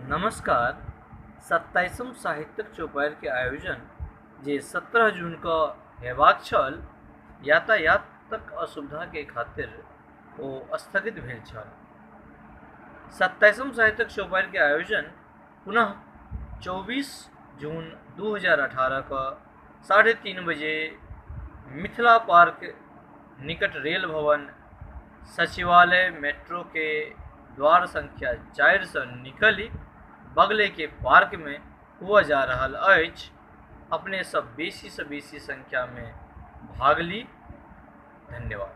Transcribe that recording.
नमस्कार। 27वीं साहित्यिक चौपाल के आयोजन जे 17 जून को हेबाक छल, यातायातक असुविधा के खातिर ओ स्थगित भेल छल। 27वीं साहित्यिक चौपाल के आयोजन पुनः 24 जून 2018 को 3:30 बजे मिथिला पार्क निकट रेल भवन सचिवालय मेट्रो के द्वार संख्या 4 से निकली बगले के पार्क में हुआ जा रहा अछि। अपने सब बेसी से बेसी संख्या में भाग ली। धन्यवाद।